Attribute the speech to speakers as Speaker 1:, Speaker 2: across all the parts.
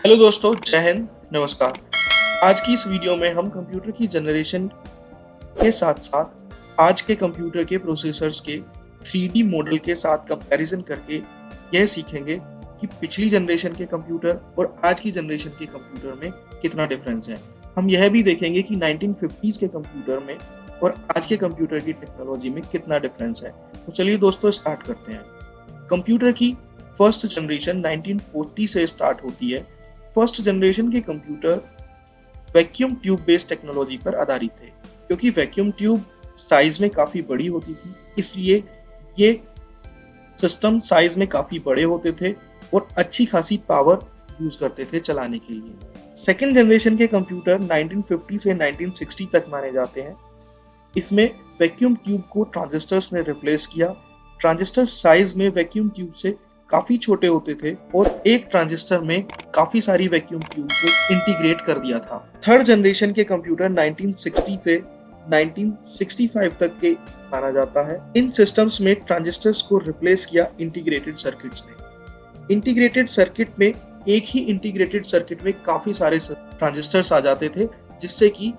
Speaker 1: Hello दोस्तों, जय हिंद, नमस्कार। आज की इस वीडियो में हम कंप्यूटर की जनरेशन के साथ-साथ आज के कंप्यूटर के प्रोसेसर्स के 3D मॉडल के साथ कंपैरिजन करके यह सीखेंगे कि पिछली जनरेशन के कंप्यूटर और आज की जनरेशन के कंप्यूटर में कितना डिफरेंस है। हम यह भी देखेंगे कि 1950s के कंप्यूटर में और आज के कंप्यूटर की टेक्नोलॉजी में कितना डिफरेंस है। तो चलिए दोस्तों स्टार्ट करते हैं। कंप्यूटर की फर्स्ट जनरेशन 1940 से स्टार्ट होती है। फर्स्ट जनरेशन के computer vacuum tube based technology पर आधारित थे। क्योंकि वैक्यूम ट्यूब साइज में काफ़ी बड़ी होती थी, इसलिए ये सिस्टम साइज में काफ़ी बड़े होते थे और अच्छी खासी पावर यूज़ करते थे चलाने के लिए। सेकेंड जनरेशन के कंप्यूटर 1950 से 1960 तक माने जाते हैं। इसमें वैक्यूम ट्यूब को ट्रांजिस्टर्स ने रिप्लेस किया। ट्रांजिस्टर साइज में वैक्यूम ट्यूब से काफ़ी छोटे होते थे और एक ट्रांजिस्टर में काफ़ी सारी वैक्यूम ट्यूब को इंटीग्रेट कर दिया था। थर्ड जनरेशन के कंप्यूटर 1960 से 1965 तक के माना जाता है। इन सिस्टम्स में ट्रांजिस्टर्स को रिप्लेस किया इंटीग्रेटेड सर्किट्स ने। इंटीग्रेटेड सर्किट में एक ही इंटीग्रेटेड सर्किट में काफ़ी सारे ट्रांजिस्टर्स आ जाते थे, जिससे कि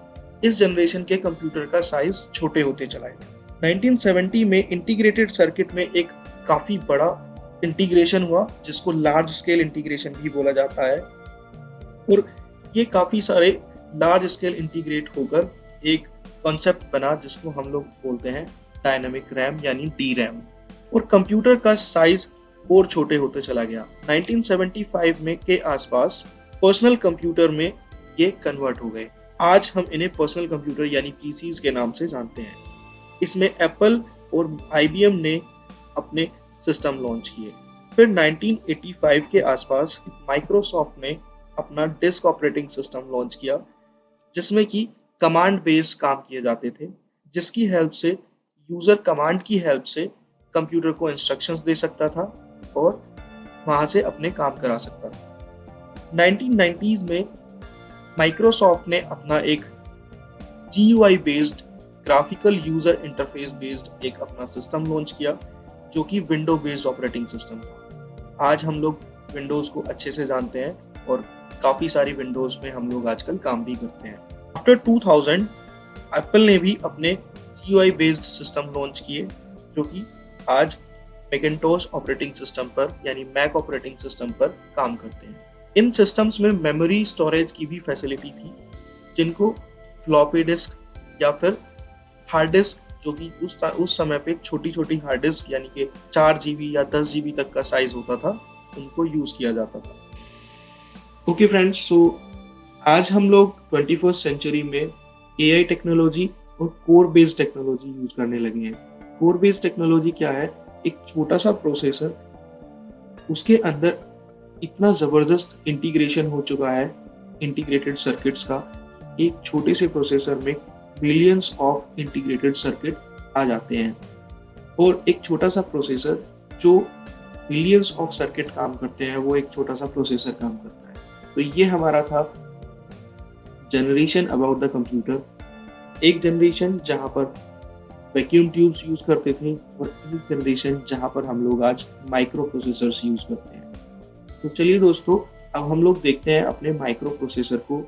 Speaker 1: इस जनरेशन के कंप्यूटर का साइज छोटे होते चला गया। 1970 में इंटीग्रेटेड सर्किट में एक काफ़ी बड़ा इंटीग्रेशन हुआ, जिसको लार्ज स्केल इंटीग्रेशन भी बोला जाता है, और ये काफ़ी सारे लार्ज स्केल इंटीग्रेट होकर एक कॉन्सेप्ट बना जिसको हम लोग बोलते हैं डायनामिक रैम यानी डी रैम। और कंप्यूटर का साइज और छोटे होते चला गया। 1975 में के आसपास पर्सनल कंप्यूटर में ये कन्वर्ट हो गए। आज हम इन्हें पर्सनल कंप्यूटर यानी पीसीज के नाम से जानते हैं। इसमें एप्पल और आईबीएम ने अपने सिस्टम लॉन्च किए। फिर 1985 के आसपास माइक्रोसॉफ्ट ने अपना डिस्क ऑपरेटिंग सिस्टम लॉन्च किया, जिसमें कि कमांड बेस्ड काम किए जाते थे, जिसकी हेल्प से यूज़र कमांड की हेल्प से कंप्यूटर को इंस्ट्रक्शंस दे सकता था और वहाँ से अपने काम करा सकता था। 1990s में माइक्रोसॉफ्ट ने अपना एक GUI based graphical user interface based एक अपना सिस्टम लॉन्च किया, जो कि विंडो बेस्ड ऑपरेटिंग सिस्टम था। आज हम लोग विंडोज़ को अच्छे से जानते हैं और काफ़ी सारी विंडोज़ में हम लोग आजकल काम भी करते हैं। आफ्टर 2000 एप्पल ने भी अपने GUI बेस्ड सिस्टम लॉन्च किए, जो कि आज मैकिन्टोश ऑपरेटिंग सिस्टम पर यानी मैक ऑपरेटिंग सिस्टम पर काम करते हैं। इन सिस्टम्स में मेमोरी स्टोरेज की भी फैसिलिटी थी, जिनको फ्लॉपी डिस्क या फिर हार्ड डिस्क, जो कि उस समय पे छोटी छोटी हार्ड डिस्क यानी कि 4 GB या 10 GB तक का साइज होता था, उनको यूज़ किया जाता था। ओके फ्रेंड्स, सो आज हम लोग 21st सेंचुरी में AI टेक्नोलॉजी और कोर बेस्ड टेक्नोलॉजी यूज करने लगे हैं। कोर बेस्ड टेक्नोलॉजी क्या है? एक छोटा सा प्रोसेसर, उसके अंदर इतना ज़बरदस्त इंटीग्रेशन हो चुका है इंटीग्रेटेड सर्किट्स का। एक छोटे से प्रोसेसर में मिलियंस ऑफ इंटीग्रेटेड सर्किट आ जाते हैं, और एक छोटा सा प्रोसेसर जो मिलियंस ऑफ सर्किट काम करते हैं, वो एक छोटा सा प्रोसेसर काम करता है। तो ये हमारा था जनरेशन अबाउट द कंप्यूटर। एक जनरेशन जहाँ पर वैक्यूम ट्यूब्स यूज़ करते थे, और एक जनरेशन जहाँ पर हम लोग आज माइक्रो प्रोसेसर्स यूज़ करते हैं। तो चलिए दोस्तों, अब हम लोग देखते हैं अपने माइक्रो प्रोसेसर को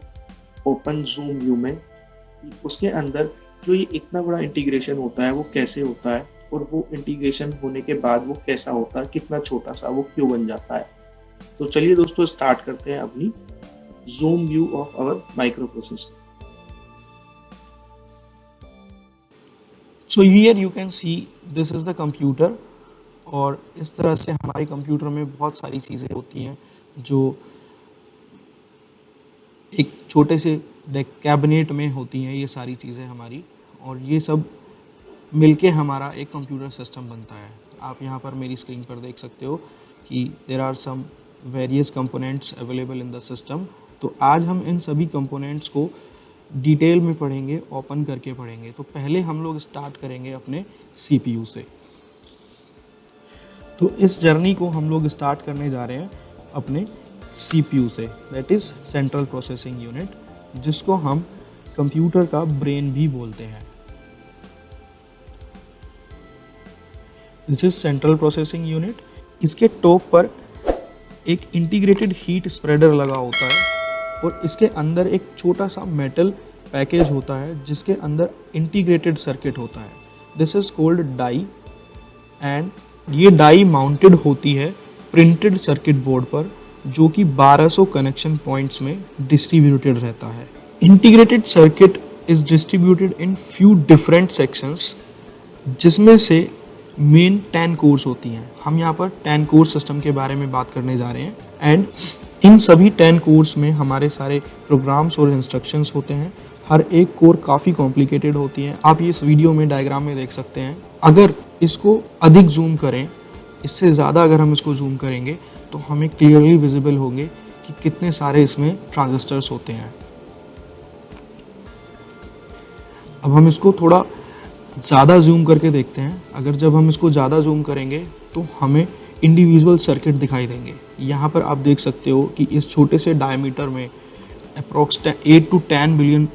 Speaker 1: ओपन जूम व्यू में, उसके अंदर जो ये इतना बड़ा इंटीग्रेशन होता है वो कैसे होता है, और वो इंटीग्रेशन होने के बाद वो कैसा होता है, कितना छोटा सा वो क्यों बन जाता है। तो चलिए दोस्तों स्टार्ट करते हैं अपनी zoom view of our microprocessor.
Speaker 2: So here you can see this is the computer, और इस तरह से हमारे कंप्यूटर में बहुत सारी चीज़ें होती हैं जो एक छोटे से कैबिनेट में होती हैं। ये सारी चीज़ें हमारी, और ये सब मिलके हमारा एक कंप्यूटर सिस्टम बनता है। आप यहाँ पर मेरी स्क्रीन पर देख सकते हो कि there are some various components available in the system. तो आज हम इन सभी कंपोनेंट्स को डिटेल में पढ़ेंगे, ओपन करके पढ़ेंगे। तो पहले हम लोग स्टार्ट करेंगे अपने CPU से। तो इस जर्नी को हम लोग स्टार्ट करने जा रहे हैं अपने CPU से, that is central processing unit, जिसको हम कंप्यूटर का ब्रेन भी बोलते हैं। This is central processing unit. इसके टॉप पर एक इंटीग्रेटेड हीट स्प्रेडर लगा होता है और इसके अंदर एक छोटा सा मेटल पैकेज होता है जिसके अंदर इंटीग्रेटेड सर्किट होता है। This is called die and ये डाई माउंटेड होती है प्रिंटेड सर्किट बोर्ड पर जो कि 1200 कनेक्शन पॉइंट्स में डिस्ट्रीब्यूटेड रहता है। Integrated circuit is distributed in few different sections जिसमें से मेन 10 कोर्स होती हैं। हम यहाँ पर 10 कोर्स सिस्टम के बारे में बात करने जा रहे हैं एंड इन सभी 10 कोर्स में हमारे सारे प्रोग्राम्स और इंस्ट्रक्शंस होते हैं। हर एक कोर काफ़ी कॉम्प्लिकेटेड होती है। आप ये इस वीडियो में डायग्राम में देख सकते हैं। अगर इसको अधिक जूम करें, इससे ज़्यादा अगर हम इसको जूम करेंगे तो हमें क्लियरली विजिबल होंगे कि कितने सारे इसमें ट्रांजिस्टर्स होते हैं। अब हम इसको थोड़ा ज़्यादा जूम करके देखते हैं। अगर जब हम इसको ज़्यादा जूम करेंगे तो हमें इंडिविजुअल सर्किट दिखाई देंगे। यहाँ पर आप देख सकते हो कि इस छोटे से डायमीटर में approx 8 to 10 billion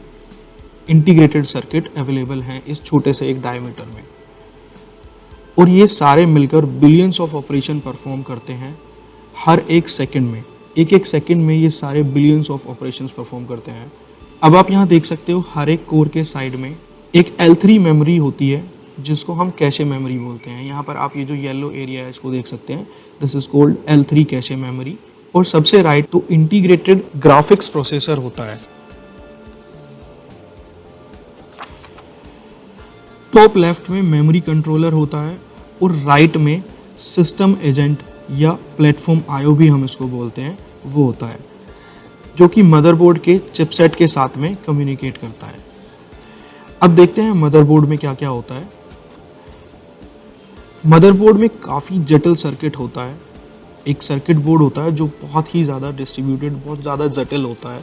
Speaker 2: integrated circuit available हैं इस छोटे से एक डायमीटर में, और ये सारे मिलकर बिलियंस ऑफ ऑपरेशन परफॉर्म करते हैं हर एक सेकंड में। एक सेकंड में ये सारे बिलियंस ऑफ ऑपरेशंस परफॉर्म करते हैं। अब आप यहाँ देख सकते हो हर एक कोर के साइड में एक L3 मेमोरी होती है जिसको हम कैशे मेमोरी बोलते हैं। यहाँ पर आप ये जो येलो एरिया है इसको देख सकते हैं। This is called L3 cache memory. और सबसे राइट तो इंटीग्रेटेड ग्राफिक्स प्रोसेसर होता है। टॉप लेफ्ट में मेमोरी कंट्रोलर होता है और राइट में सिस्टम एजेंट या प्लेटफॉर्म आईओ भी हम इसको बोलते हैं, वो होता है जो कि मदरबोर्ड के चिपसेट के साथ में कम्युनिकेट करता है। अब देखते हैं मदरबोर्ड में क्या क्या होता है। मदरबोर्ड में काफ़ी जटिल सर्किट होता है। एक सर्किट बोर्ड होता है जो बहुत ही ज़्यादा डिस्ट्रीब्यूटेड, बहुत ज़्यादा जटिल होता है,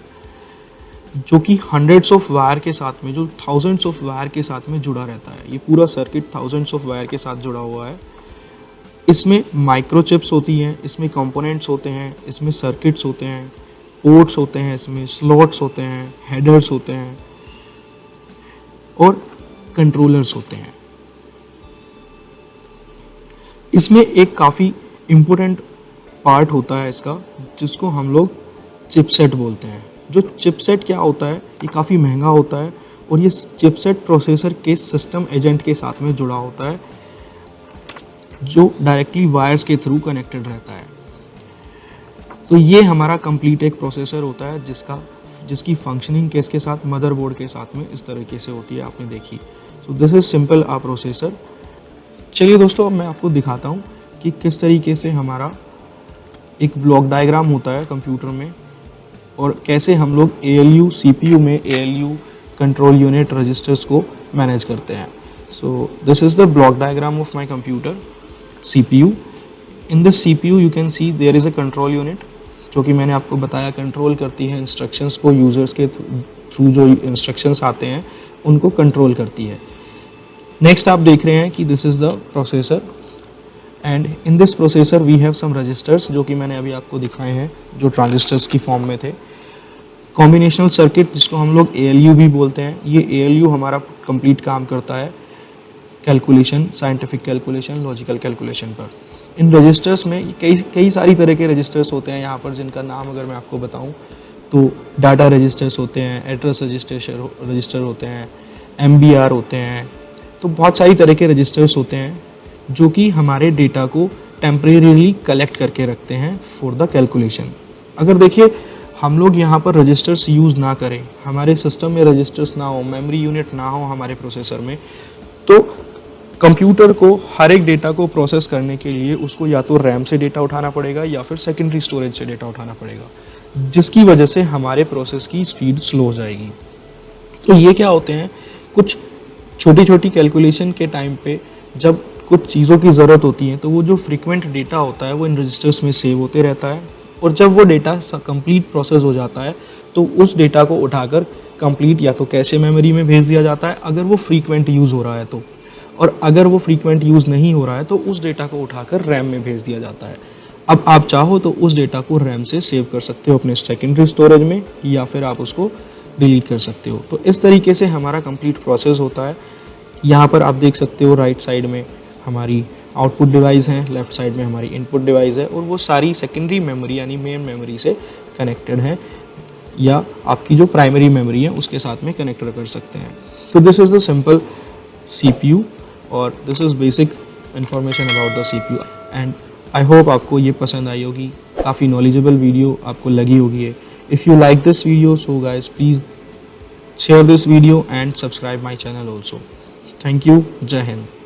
Speaker 2: जो कि हंड्रेड्स ऑफ वायर के साथ में, जो थाउजेंड्स ऑफ वायर के साथ में जुड़ा रहता है। ये पूरा सर्किट थाउजेंड्स ऑफ वायर के साथ जुड़ा हुआ है। इसमें माइक्रोचिप्स होती हैं, इसमें कंपोनेंट्स होते हैं, इसमें सर्किट्स होते हैं, पोर्ट्स होते हैं, इसमें स्लॉट्स होते हैं, हेडर्स होते हैं और कंट्रोलर्स होते हैं। इसमें एक काफ़ी इम्पोर्टेंट पार्ट होता है इसका जिसको हम लोग चिपसेट बोलते हैं। जो चिपसेट क्या होता है, ये काफ़ी महंगा होता है और ये चिपसेट प्रोसेसर के सिस्टम एजेंट के साथ में जुड़ा होता है जो डायरेक्टली वायर्स के थ्रू कनेक्टेड रहता है। तो ये हमारा कंप्लीट एक प्रोसेसर होता है जिसकी फंक्शनिंग किसके साथ, मदरबोर्ड के साथ में इस तरीके से होती है, आपने देखी। तो this is simple a processor. चलिए दोस्तों, अब मैं आपको दिखाता हूँ कि किस तरीके से हमारा एक ब्लॉक डायग्राम होता है कंप्यूटर में और कैसे हम लोग ALU CPU में ALU कंट्रोल यूनिट रजिस्टर्स को मैनेज करते हैं। So this is the block diagram of my computer CPU. In this CPU you can see there is a control unit जो कि मैंने आपको बताया कंट्रोल करती है इंस्ट्रक्शंस को, यूजर्स के थ्रू जो इंस्ट्रक्शंस आते हैं उनको कंट्रोल करती है। नेक्स्ट आप देख रहे हैं कि this is the processor and in this processor we have some registers जो कि मैंने अभी आपको दिखाए हैं जो ट्रांजिस्टर्स की फॉर्म में थे। कॉम्बिनेशनल सर्किट जिसको हम लोग ALU भी बोलते हैं, ये ALU हमारा कंप्लीट काम करता है calculation, scientific calculation, logical calculation पर। इन रजिस्टर्स में कई सारी तरह के रजिस्टर्स होते हैं यहाँ पर, जिनका नाम अगर मैं आपको बताऊँ तो डाटा रजिस्टर्स होते हैं, एड्रेस रजिस्टर होते हैं, MBR होते हैं। तो बहुत सारी तरह के रजिस्टर्स होते हैं जो कि हमारे डेटा को टेम्परेरीली कलेक्ट करके रखते हैं फॉर द कैलकुलेशन। अगर देखिए हम लोग यहाँ पर रजिस्टर्स यूज़ ना करें, हमारे सिस्टम में रजिस्टर्स ना हो, मेमोरी यूनिट ना हो हमारे प्रोसेसर में, तो कंप्यूटर को हर एक डेटा को प्रोसेस करने के लिए उसको या तो रैम से डेटा उठाना पड़ेगा या फिर सेकेंडरी स्टोरेज से डेटा उठाना पड़ेगा, जिसकी वजह से हमारे प्रोसेस की स्पीड स्लो हो जाएगी। तो ये क्या होते हैं, कुछ छोटी छोटी कैलकुलेशन के टाइम पे जब कुछ चीज़ों की ज़रूरत होती है तो वो जो फ्रीक्वेंट डेटा होता है वो इन रजिस्टर्स में सेव होते रहता है, और जब वो डेटा कंप्लीट प्रोसेस हो जाता है तो उस डेटा को उठाकर कंप्लीट या तो कैशे मेमोरी में भेज दिया जाता है अगर वो फ्रीक्वेंट यूज़ हो रहा है तो, और अगर वो फ्रीक्वेंट यूज़ नहीं हो रहा है तो उस डेटा को उठाकर रैम में भेज दिया जाता है। अब आप चाहो तो उस डेटा को रैम से सेव कर सकते हो अपने सेकेंडरी स्टोरेज में, या फिर आप उसको डिलीट कर सकते हो। तो इस तरीके से हमारा कंप्लीट प्रोसेस होता है। यहाँ पर आप देख सकते हो राइट साइड में हमारी आउटपुट डिवाइस है, लेफ्ट साइड में हमारी इनपुट डिवाइस है, और वो सारी सेकेंडरी मेमोरी यानी मेन मेमोरी से कनेक्टेड है, या आपकी जो प्राइमरी मेमोरी है उसके साथ में कनेक्ट कर सकते हैं। तो this is the simple CPU और this is basic information about the CPU and I hope आपको ये पसंद आई होगी, काफ़ी नॉलेजेबल वीडियो आपको लगी होगी। If you like this video, so guys please share this video and subscribe my channel also. Thank you. Jai Hind.